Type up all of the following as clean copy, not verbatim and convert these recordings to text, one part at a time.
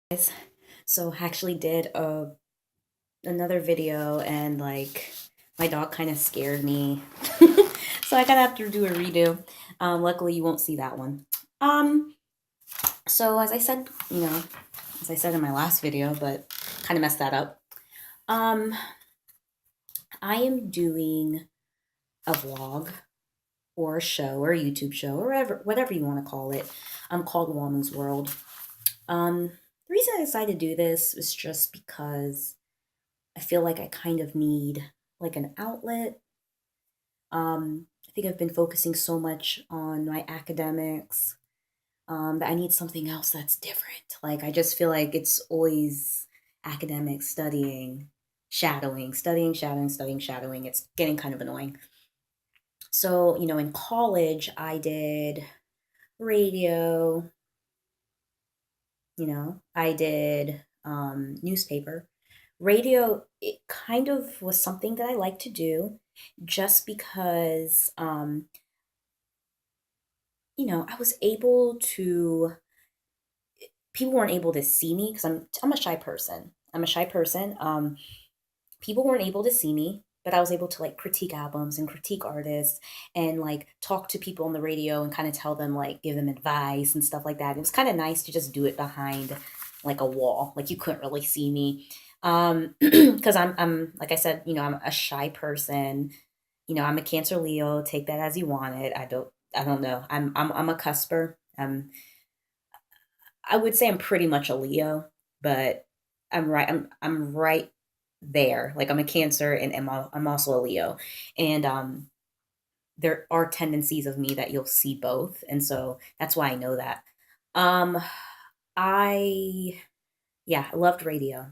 Guys. So I actually did another video and like my dog kind of scared me. So I gotta have to do a redo. Luckily you won't see that one. Um, so as I said in my last video, but kind of messed that up. Um, I am doing a vlog or a show or a YouTube show or whatever you want to call it. Called Wamu's World. The reason I decided to do this was just because I feel like I kind of need like an outlet. I think I've been focusing so much on my academics that I need something else that's different. Like I just feel like it's always academics, studying, shadowing, studying, shadowing, studying, shadowing. It's getting kind of annoying. So, in college, I did radio, I did newspaper. Radio, it kind of was something that I like to do just because, I was able to, people weren't able to see me because I'm a shy person. I'm a shy person. People weren't able to see me, but I was able to like critique albums and critique artists and like talk to people on the radio and kind of tell them like give them advice and stuff like that. It was kind of nice to just do it behind like a wall, like you couldn't really see me. Because I'm like I said, I'm a shy person. I'm a Cancer Leo. Take that as you want it. I don't know. I'm a cusper. I would say I'm pretty much a Leo, but I'm right there. Like I'm a Cancer and I'm also a Leo, and there are tendencies of me that you'll see both, and so that's why I know that. Um, I Yeah, I loved radio,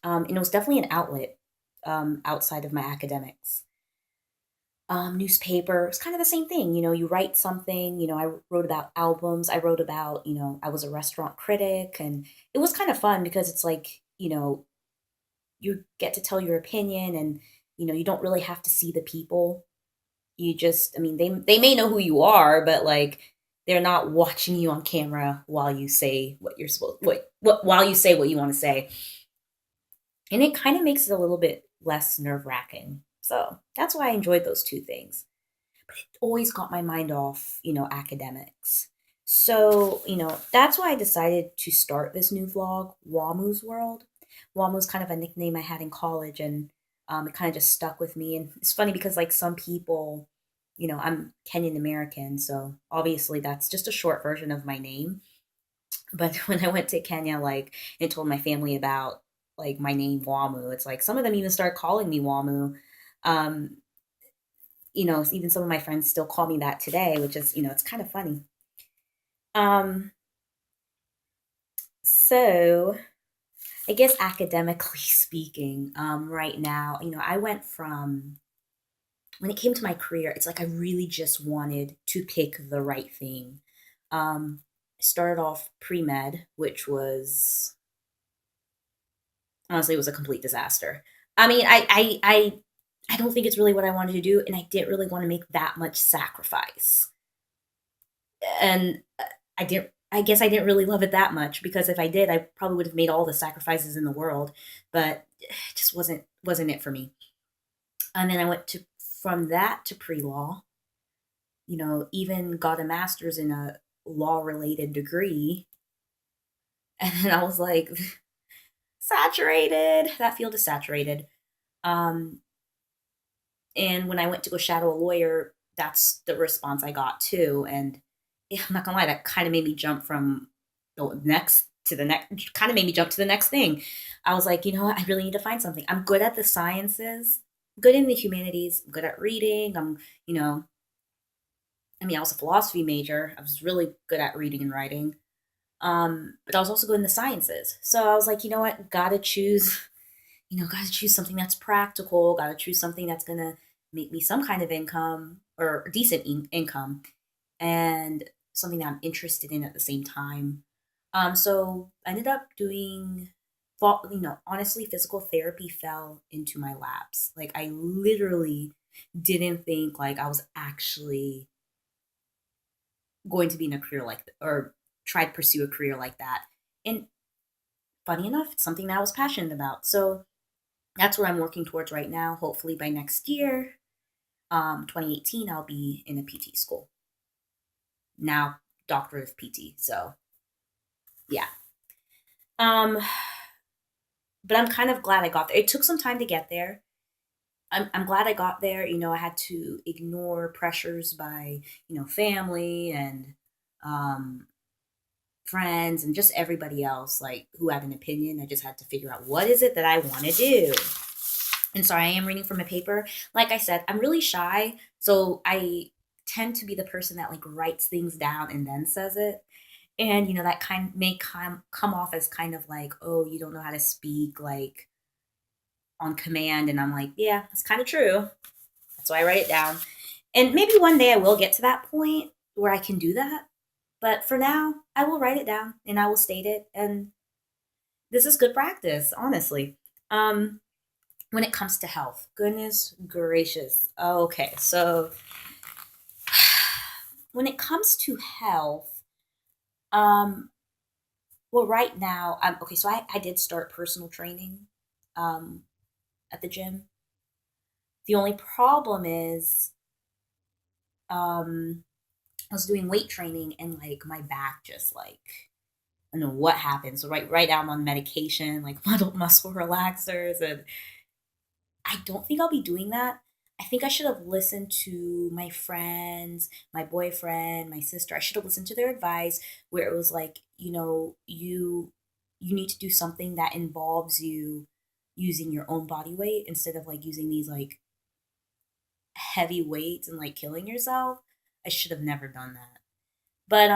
and it was definitely an outlet outside of my academics. Newspaper, it's kind of the same thing. You write something. I wrote about albums. I wrote about, I was a restaurant critic, and it was kind of fun because it's like, you get to tell your opinion, and you don't really have to see the people. You just, I mean, they may know who you are, but like they're not watching you on camera while you say what you're supposed what while you say what you want to say. And it kind of makes it a little bit less nerve-wracking. So that's why I enjoyed those two things. But it always got my mind off, academics. So, that's why I decided to start this new vlog, Wamu's World. Wamu's kind of a nickname I had in college, and it kind of just stuck with me. And it's funny because, like, some people, I'm Kenyan American, so obviously that's just a short version of my name. But when I went to Kenya, like, and told my family about like my name Wamu, it's like some of them even start calling me Wamu. Um, even some of my friends still call me that today, which is, it's kind of funny. Um, so I guess academically speaking, right now, I went from when it came to my career, it's like I really just wanted to pick the right thing. I started off pre med, which was honestly it was a complete disaster. I mean, I don't think it's really what I wanted to do, and I didn't really want to make that much sacrifice. And I didn't. I guess I didn't really love it that much because if I did, I probably would have made all the sacrifices in the world. But it just wasn't it for me. And then I went to from that to pre law. Even got a master's in a law related degree, and then I was like, saturated. That field is saturated. Um, and when I went to go shadow a lawyer, that's the response I got too. And yeah, I'm not gonna lie, that kind of made me jump from the next to the next, kind of made me jump to the next thing. I was like, you know what? I really need to find something. I'm good at the sciences, good in the humanities, I'm good at reading. You know, I was a philosophy major. I was really good at reading and writing. But I was also good in the sciences. So I was like, you know what? Gotta choose something that's practical, gotta choose something that's gonna make me some kind of income or decent income and something that I'm interested in at the same time. So I ended up doing, honestly, physical therapy fell into my laps. Like I literally didn't think like I was actually going to be in a career like that or try to pursue a career like that. And funny enough, it's something that I was passionate about. So that's what I'm working towards right now. Hopefully by next year, 2018, I'll be in a PT school. Now, doctorate of PT. So yeah. Um, but I'm kind of glad I got there. It took some time to get there. I'm glad I got there. I had to ignore pressures by, family and um, friends and just everybody else, like who had an opinion. I just had to figure out what is it that I want to do. And so I am reading from a paper. Like I said, I'm really shy. So I tend to be the person that like writes things down and then says it. And that kind may come off as kind of like, oh, you don't know how to speak like on command. And I'm like, yeah, that's kind of true. That's why I write it down. And maybe one day I will get to that point where I can do that. But for now, I will write it down and I will state it. And this is good practice, honestly. Um, when it comes to health, goodness gracious. Okay, so when it comes to health, um, well, right now, okay, so I did start personal training um, at the gym. The only problem is um, I was doing weight training and like my back just like I don't know what happened. So right now I'm on medication, like muscle relaxers, and I don't think I'll be doing that. I think I should have listened to my friends, my boyfriend, my sister. I should have listened to their advice where it was like, you need to do something that involves you using your own body weight instead of like using these like heavy weights and like killing yourself. I should have never done that. But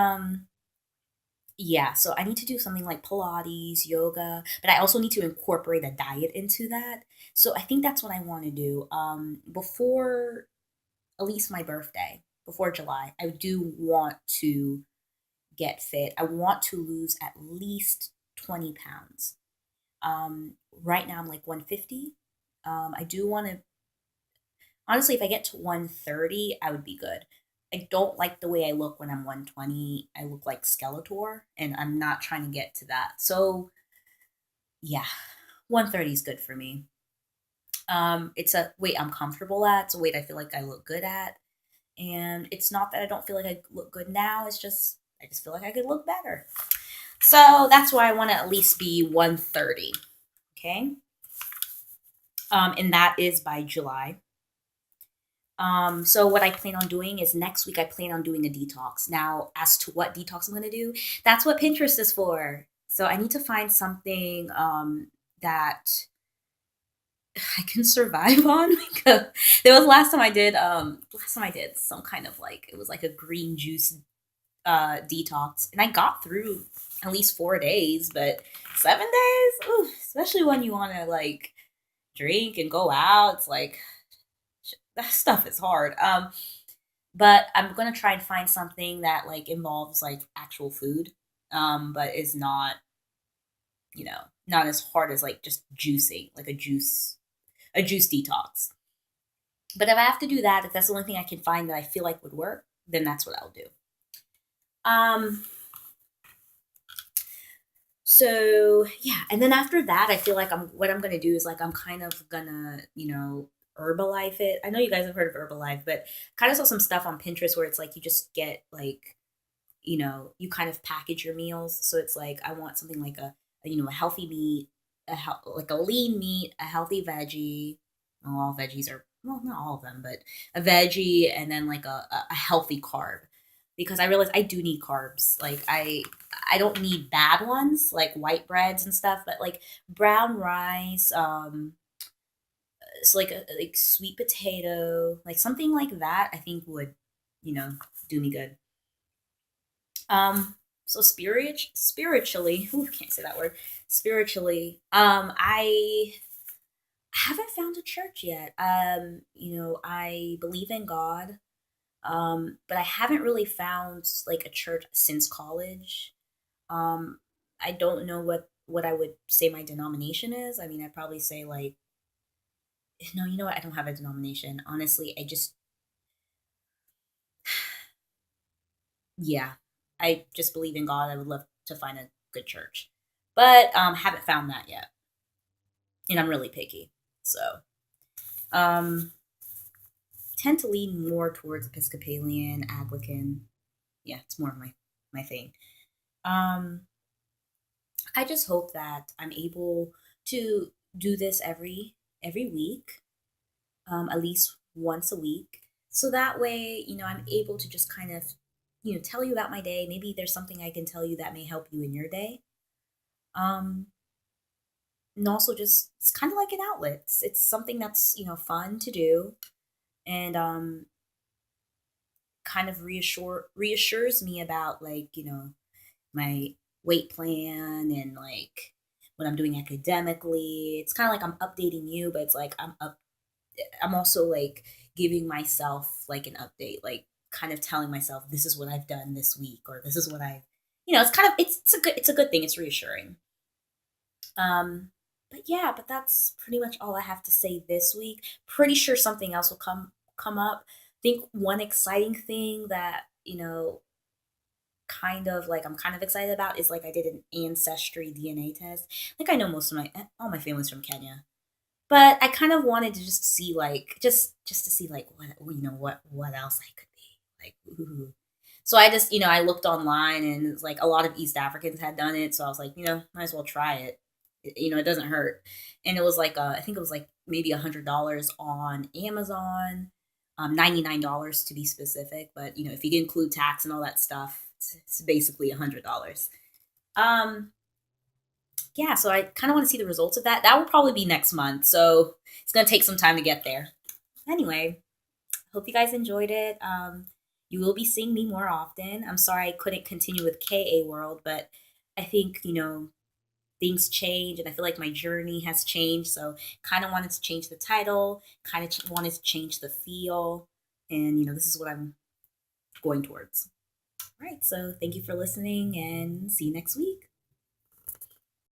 yeah, so I need to do something like Pilates, yoga, but I also need to incorporate a diet into that. So I think that's what I want to do. Before at least my birthday, before July, I do want to get fit. I want to lose at least 20 pounds. Right now I'm like 150. I do want to, honestly, if I get to 130, I would be good. I don't like the way I look when I'm 120. I look like Skeletor, and I'm not trying to get to that. So, yeah, 130 is good for me. It's a weight I'm comfortable at. It's a weight I feel like I look good at. And it's not that I don't feel like I look good now. It's just, I just feel like I could look better. So that's why I want to at least be 130. Okay. And that is by July. So what I plan on doing is next week I plan on doing a detox. Now, as to what detox I'm going to do, that's what Pinterest is for. So I need to find something that I can survive on because there was last time I did some kind of like it was like a green juice detox, and I got through at least 4 days, but 7 days, ooh, especially when you want to like drink and go out, it's like that stuff is hard. But I'm gonna try and find something that like involves like actual food, but is not not as hard as like just juicing, like a juice detox. But if I have to do that, if that's the only thing I can find that I feel like would work, then that's what I'll do. Um, so yeah, and then after that, I feel like what I'm gonna do is like I'm kind of gonna Herbalife it. I know you guys have heard of Herbalife, but kind of saw some stuff on Pinterest where it's like you just get like you kind of package your meals. So it's like I want something like a healthy meat, like a lean meat, a healthy veggie. Well, all veggies are well, not all of them, but a veggie, and then like a healthy carb. Because I realize I do need carbs. Like I don't need bad ones like white breads and stuff, but like brown rice, so like like sweet potato, like something like that. I think would you know do me good. So spiritually, ooh, can't say that word. Spiritually, I haven't found a church yet. I believe in God, but I haven't really found like a church since college. Um, I don't know what I would say my denomination is. I mean, I'd probably say like, no, you know what? I don't have a denomination. Honestly, yeah, I just believe in God. I would love to find a good church. but haven't found that yet. And I'm really picky. So, um, tend to lean more towards Episcopalian, Anglican. Yeah, it's more of my thing. Um, I just hope that I'm able to do this every week, at least once a week, so that way, I'm able to just kind of, tell you about my day. Maybe there's something I can tell you that may help you in your day. Um, and also just it's kind of like an outlet. It's something that's fun to do, and kind of reassures me about, like, my weight plan, and like what I'm doing academically. It's kind of like I'm updating you, but it's like I'm also like giving myself like an update, like kind of telling myself this is what I've done this week, or this is what I, it's kind of it's a good thing. It's reassuring. Um, but yeah, but that's pretty much all I have to say this week. Pretty sure something else will come up. I think one exciting thing that kind of like I'm kind of excited about is, like, I did an ancestry DNA test. Like, I know most of my all my family's from Kenya, but I kind of wanted to just see, like, just to see, like, what else I could be like. Ooh. So I just I looked online, and it's like a lot of East Africans had done it, so I was like, might as well try it. It doesn't hurt. And it was like, I think it was like maybe $100 on Amazon, $99 to be specific. But if you include tax and all that stuff, it's basically $100. Um, yeah, so I kind of want to see the results of that. That will probably be next month, so it's gonna take some time to get there. Anyway, hope you guys enjoyed it. You will be seeing me more often. I'm sorry I couldn't continue with KA World, but I think things change, and I feel like my journey has changed. So kind of wanted to change the title, kind of wanted to change the feel, and this is what I'm going towards. All right, so thank you for listening, and see you next week.